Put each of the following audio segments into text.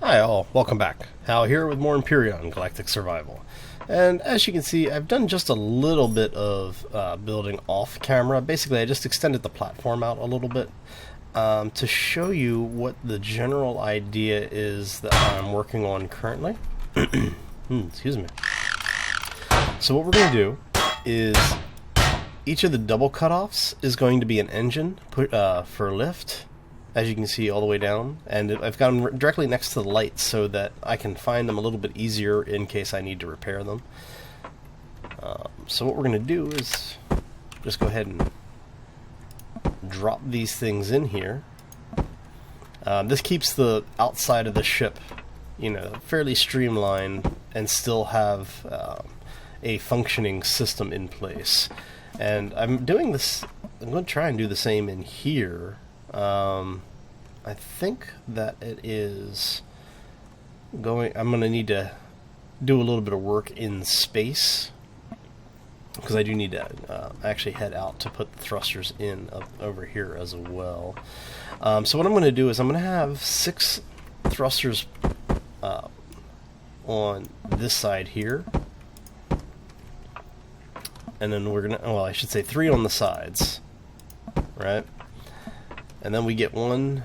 Hi all, welcome back. Hal here with more Empyrion Galactic Survival. And as you can see, I've done just a little bit of building off camera. Basically, I just extended the platform out a little bit to show you what the general idea is that I'm working on currently. Excuse me. So what we're going to do is each of the double cutoffs is going to be an engine for lift, as you can see all the way down, and I've got them directly next to the lights so that I can find them a little bit easier in case I need to repair them. So what we're going to do is just go ahead and drop these things in here. This keeps the outside of the ship, you know, fairly streamlined and still have a functioning system in place. And I'm going to try and do the same in here. I think that it is I'm going to need to do a little bit of work in space, because I do need to actually head out to put the thrusters in up over here as well. So what I'm going to do is I'm going to have 6 thrusters on this side here, and then we're going to, well, I should say 3 on the sides, right? And then we get 1.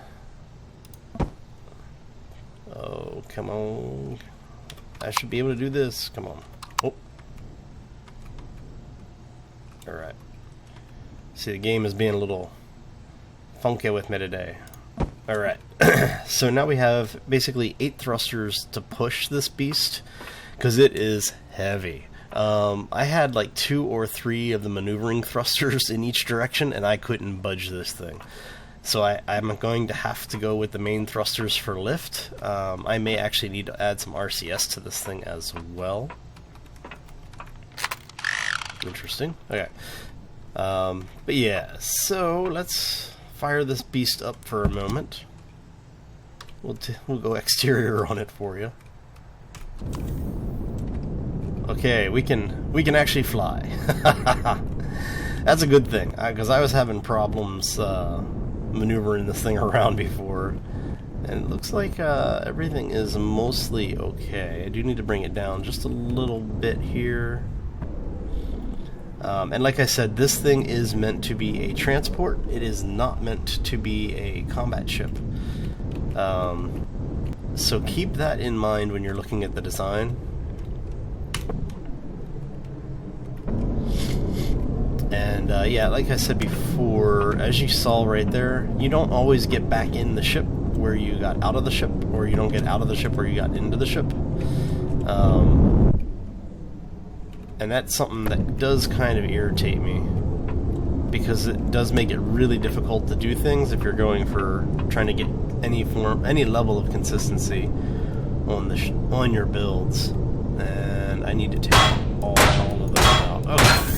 Oh, come on. I should be able to do this. Come on. Oh. Alright. See, the game is being a little funky with me today. Alright. So now we have basically 8 thrusters to push this beast, because it is heavy. I had like 2 or 3 of the maneuvering thrusters in each direction, and I couldn't budge this thing. So I'm going to have to go with the main thrusters for lift. I may actually need to add some RCS to this thing as well. Interesting. Okay. But yeah, so let's fire this beast up for a moment. We'll go exterior on it for you. Okay, we can actually fly. That's a good thing, because I was having problems maneuvering this thing around before, and it looks like everything is mostly okay. I do need to bring it down just a little bit here. And like I said, this thing is meant to be a transport. It is not meant to be a combat ship. So keep that in mind when you're looking at the design. And yeah, like I said before, as you saw right there, you don't always get back in the ship where you got out of the ship, or you don't get out of the ship where you got into the ship. And that's something that does kind of irritate me, because it does make it really difficult to do things if you're going for trying to get any level of consistency on your builds. And I need to take all of those out. Okay.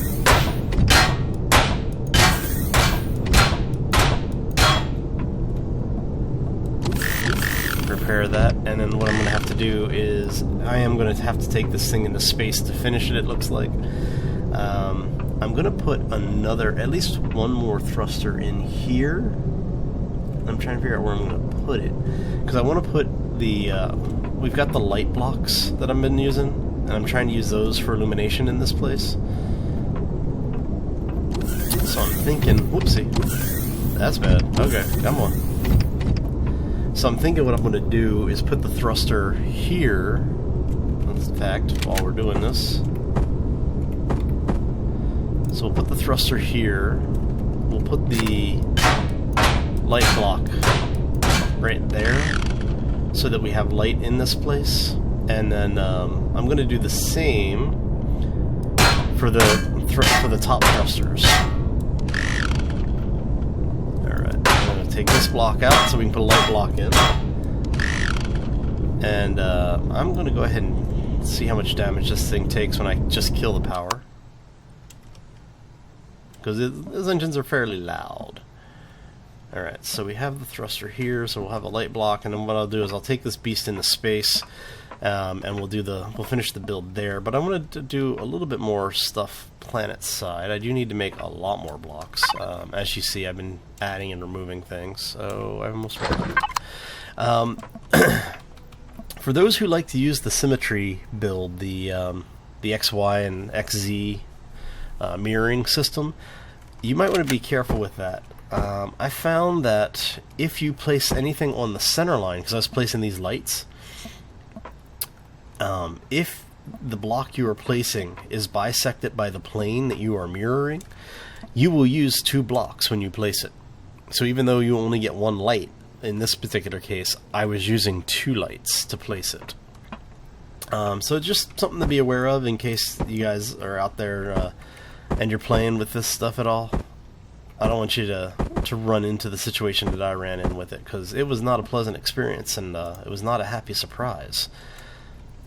Repair that, and then what I'm going to have to do is I am going to have to take this thing into space to finish it, it looks like. I'm going to put at least one more thruster in here. I'm trying to figure out where I'm going to put it, because I want to put we've got the light blocks that I've been using, and I'm trying to use those for illumination in this place. So I'm thinking, whoopsie, that's bad. Okay, come on. So I'm thinking what I'm going to do is put the thruster here. In fact, while we're doing this, so we'll put the thruster here. We'll put the light block right there, so that we have light in this place. And then I'm going to do the same for the top thrusters. Take this block out so we can put a light block in, and I'm going to go ahead and see how much damage this thing takes when I just kill the power, because those engines are fairly loud. Alright, so we have the thruster here, so we'll have a light block, and then what I'll do is I'll take this beast into space, and we'll finish the build there. But I'm going to do a little bit more stuff planet side. I do need to make a lot more blocks. As you see, I've been adding and removing things, so I almost forgot. For those who like to use the symmetry build, the XY and XZ mirroring system, you might want to be careful with that. I found that if you place anything on the center line, because I was placing these lights, if the block you are placing is bisected by the plane that you are mirroring, you will use 2 blocks when you place it. So even though you only get 1 light, in this particular case, I was using 2 lights to place it. So just something to be aware of in case you guys are out there and you're playing with this stuff at all. I don't want you to run into the situation that I ran in with it, because it was not a pleasant experience, and it was not a happy surprise.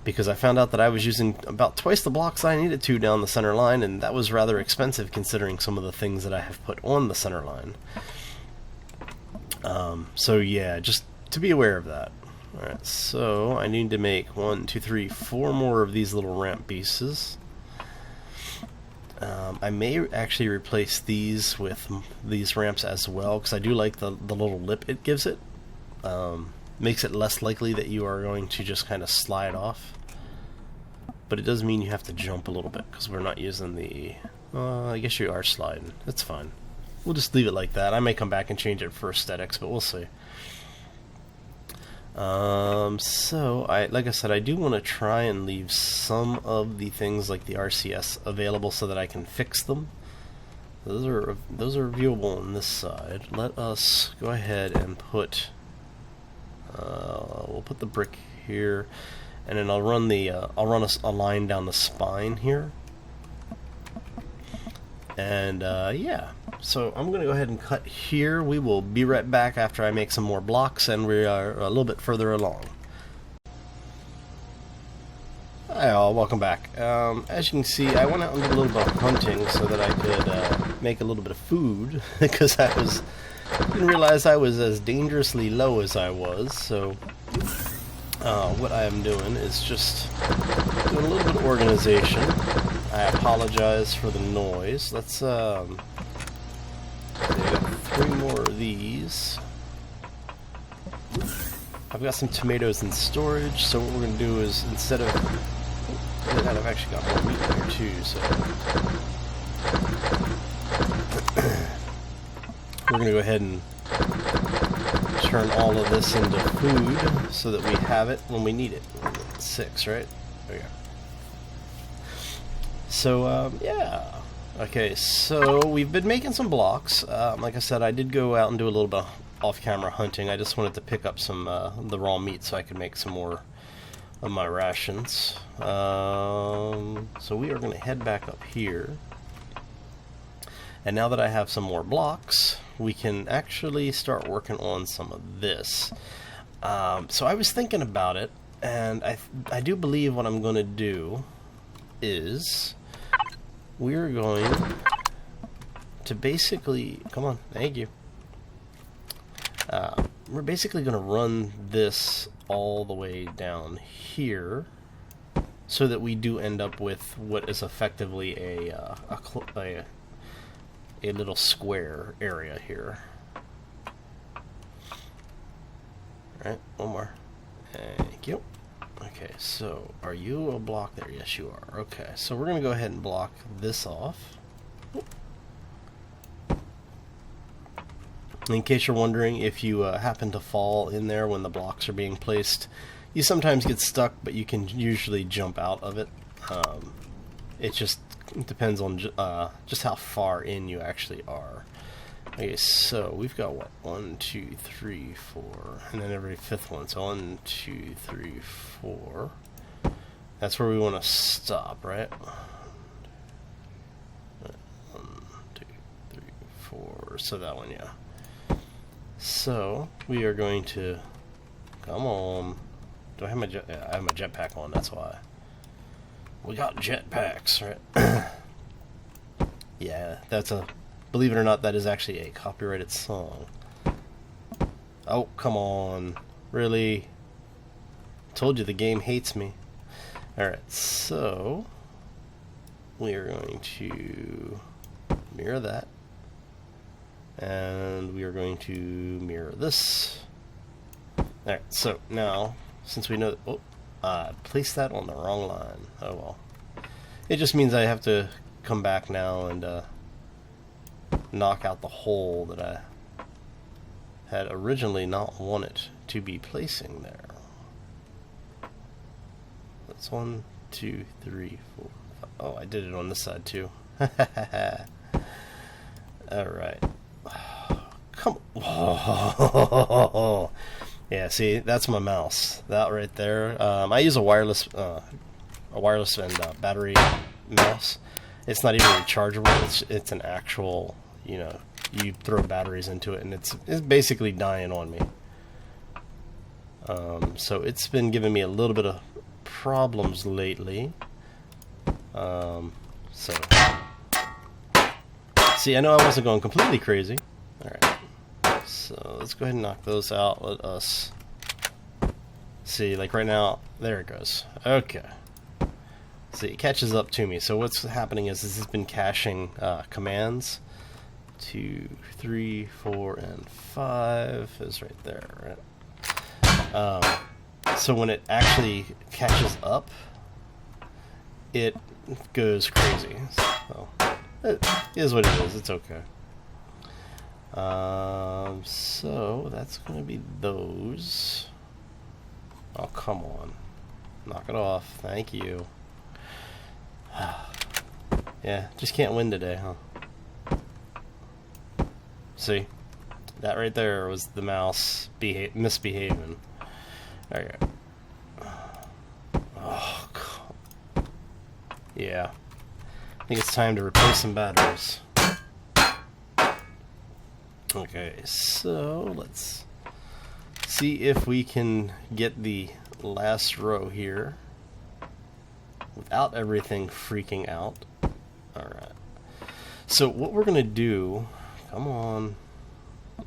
Because I found out that I was using about twice the blocks I needed to down the center line, and that was rather expensive considering some of the things that I have put on the center line. So yeah, just to be aware of that. Alright, so I need to make 1, 2, 3, 4 more of these little ramp pieces. I may actually replace these with these ramps as well, because I do like the little lip it gives it. Makes it less likely that you are going to just kind of slide off. But it does mean you have to jump a little bit, because we're not using the... I guess you are sliding. That's fine. We'll just leave it like that. I may come back and change it for aesthetics, but we'll see. So, like I said, I do want to try and leave some of the things like the RCS available so that I can fix them. Those are viewable on this side. Let us go ahead and put... we'll put the brick here, and then I'll run a line down the spine here. And yeah, so I'm going to go ahead and cut here. We will be right back after I make some more blocks and we are a little bit further along. Hi all, welcome back. As you can see, I went out and did a little bit of hunting so that I could make a little bit of food, because didn't realize I was as dangerously low as I was. So what I am doing is just doing a little bit of organization. I apologize for the noise. Let's I got 3 more of these. I've got some tomatoes in storage, so what we're going to do is, instead of... I've actually got more meat here too, so... We're going to go ahead and turn all of this into food so that we have it when we need it. 6, right? There we go. So, yeah. Okay, so we've been making some blocks. Like I said, I did go out and do a little bit of off-camera hunting. I just wanted to pick up some the raw meat so I could make some more of my rations. So we are going to head back up here. And now that I have some more blocks, we can actually start working on some of this. So I was thinking about it, and I do believe what I'm going to do is we're going to basically... Come on, thank you. We're basically going to run this all the way down here so that we do end up with what is effectively a little square area here. Alright, one more. Thank you. Okay, so are you a block there? Yes, you are. Okay, so we're going to go ahead and block this off. In case you're wondering, if you happen to fall in there when the blocks are being placed, you sometimes get stuck, but you can usually jump out of it. It just depends on just how far in you actually are. Okay, so we've got what? 1, 2, 3, 4, and then every 5th one. So 1, 2, 3, 4. That's where we want to stop, right? 1, 2, 3, 4. So that one, yeah. So we are going to... Come on. Do I have my I have my jetpack on, that's why. We got jetpacks, right? Yeah, that's a... Believe it or not, that is actually a copyrighted song. Oh, come on. Really? Told you the game hates me. Alright, so... we are going to mirror that. And we are going to mirror this. Alright, so now, since we know... Oh, Placed that on the wrong line. Oh well. It just means I have to come back now and knock out the hole that I had originally not wanted to be placing there. That's 1, 2, 3, 4, 5. Oh, I did it on this side too. Alright. Come on. Yeah, see, that's my mouse. That right there. I use a wireless and battery mouse. It's not even rechargeable. It's an actual, you know, you throw batteries into it, and it's basically dying on me. So it's been giving me a little bit of problems lately. So see, I know I wasn't going completely crazy. All right. So let's go ahead and knock those out. Let us see, like right now, there it goes. Okay. See, it catches up to me. So what's happening is this has been caching commands. 2, 3, 4, and 5 is right there. Right? So when it actually catches up, it goes crazy. So it is what it is. It's okay. So that's going to be those. Oh, come on. Knock it off. Thank you. Yeah, just can't win today, huh? See? That right there was the mouse misbehaving. Okay. Oh, God. Yeah. I think it's time to replace some batteries. Okay, so let's see if we can get the last row here without everything freaking out. Alright. So what we're going to do... Come on.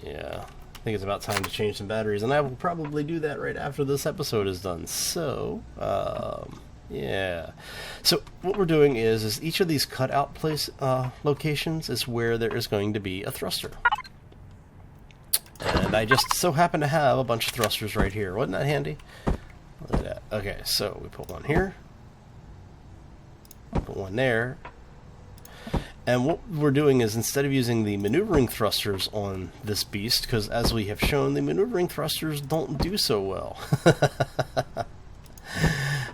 Yeah. I think it's about time to change some batteries, and I will probably do that right after this episode is done. So, yeah. So what we're doing is each of these cutout locations is where there is going to be a thruster. And I just so happen to have a bunch of thrusters right here. Wasn't that handy? Look at that. Okay, so we put one here. Put one there. And what we're doing is, instead of using the maneuvering thrusters on this beast, because as we have shown, the maneuvering thrusters don't do so well.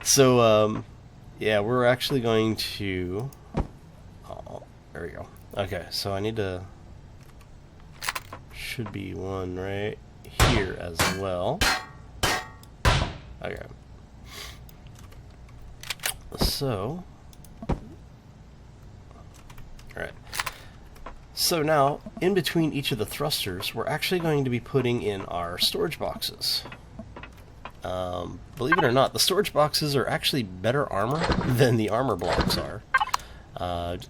So, yeah, we're actually going to... Oh, there we go. Okay, so I need to... Should be one right here as well. Okay. So... Alright. So now, in between each of the thrusters, we're actually going to be putting in our storage boxes. Believe it or not, the storage boxes are actually better armor than the armor blocks are.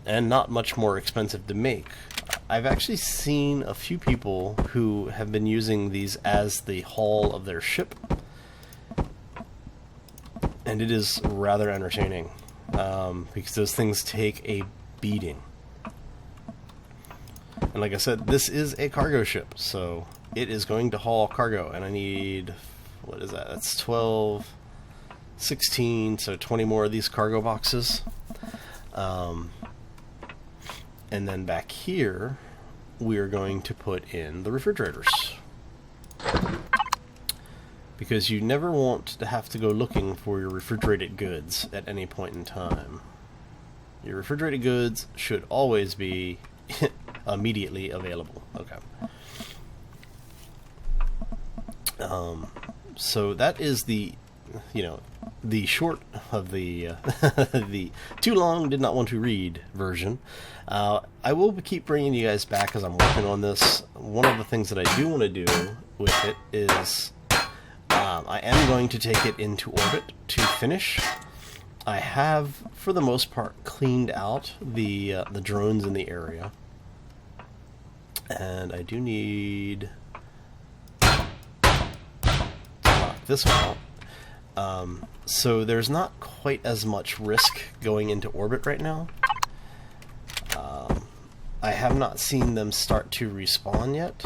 And not much more expensive to make. I've actually seen a few people who have been using these as the hull of their ship. And it is rather entertaining. Because those things take a beating. And like I said, this is a cargo ship, so it is going to haul cargo, and I need, what is that? That's 12, 16, so 20 more of these cargo boxes. And then back here, we are going to put in the refrigerators. Because you never want to have to go looking for your refrigerated goods at any point in time. Your refrigerated goods should always be immediately available. Okay. So that is the, you know, the short of the the too long did not want to read version. I will keep bringing you guys back as I'm working on this. One of the things that I do want to do with it is I am going to take it into orbit to finish. I have, for the most part, cleaned out the drones in the area. And I do need to knock this one out. So there's not quite as much risk going into orbit right now. I have not seen them start to respawn yet.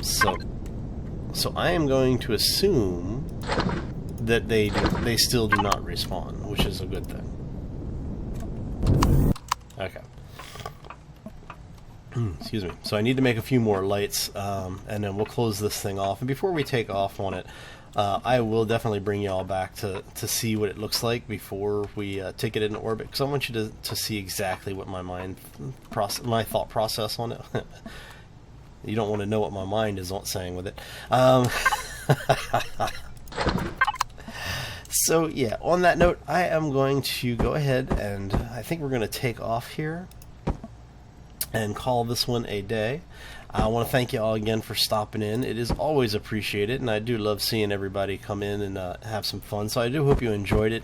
So I am going to assume that they still do not respawn, which is a good thing. Okay. Excuse me. So I need to make a few more lights, and then we'll close this thing off. And before we take off on it, I will definitely bring you all back to see what it looks like before we take it into orbit, because I want you to see exactly what my thought process on it. You don't want to know what my mind is saying with it. So yeah, on that note, I am going to go ahead and I think we're going to take off here and call this one a day. I want to thank you all again for stopping in. It is always appreciated, and I do love seeing everybody come in and have some fun. So I do hope you enjoyed it.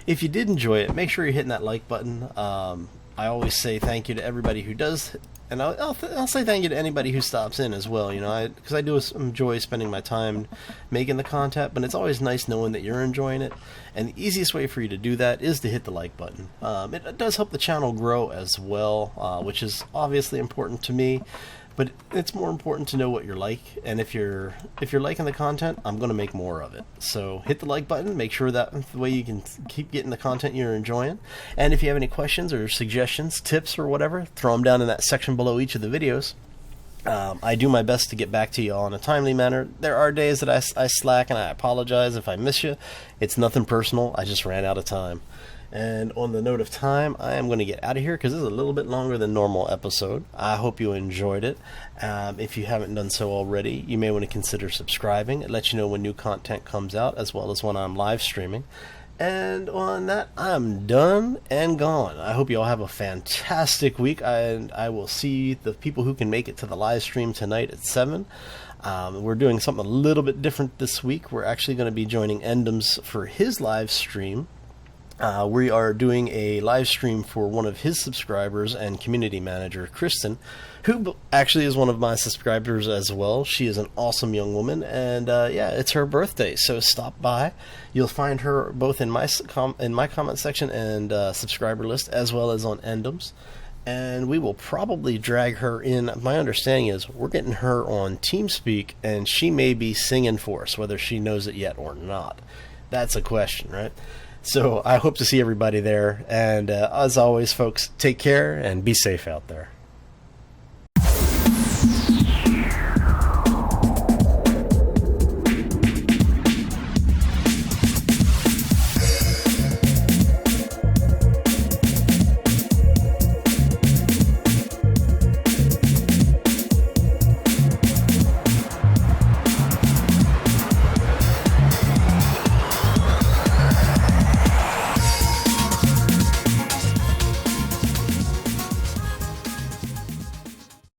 If you did enjoy it, make sure you're hitting that like button. I always say thank you to everybody who does, and I'll say thank you to anybody who stops in as well. You know, because I do enjoy spending my time making the content, but it's always nice knowing that you're enjoying it. And the easiest way for you to do that is to hit the like button. It does help the channel grow as well, which is obviously important to me. But it's more important to know what you're like, and if you're liking the content, I'm going to make more of it. So hit the like button, make sure that the way you can keep getting the content you're enjoying. And if you have any questions or suggestions, tips or whatever, throw them down in that section below each of the videos. I do my best to get back to you all in a timely manner. There are days that I slack, and I apologize if I miss you. It's nothing personal, I just ran out of time. And on the note of time, I am going to get out of here because this is a little bit longer than normal episode. I hope you enjoyed it. If you haven't done so already, you may want to consider subscribing. It lets you know when new content comes out, as well as when I'm live streaming. And on that, I'm done and gone. I hope you all have a fantastic week, and I will see the people who can make it to the live stream tonight at 7. We're doing something a little bit different this week. We're actually going to be joining Endums for his live stream. We are doing a live stream for one of his subscribers and community manager, Kristen, who actually is one of my subscribers as well. She is an awesome young woman, and yeah, it's her birthday, so stop by. You'll find her both in my comment section and subscriber list, as well as on Endums. And we will probably drag her in. My understanding is we're getting her on TeamSpeak, and she may be singing for us, whether she knows it yet or not. That's a question, right? So I hope to see everybody there. And as always, folks, take care and be safe out there.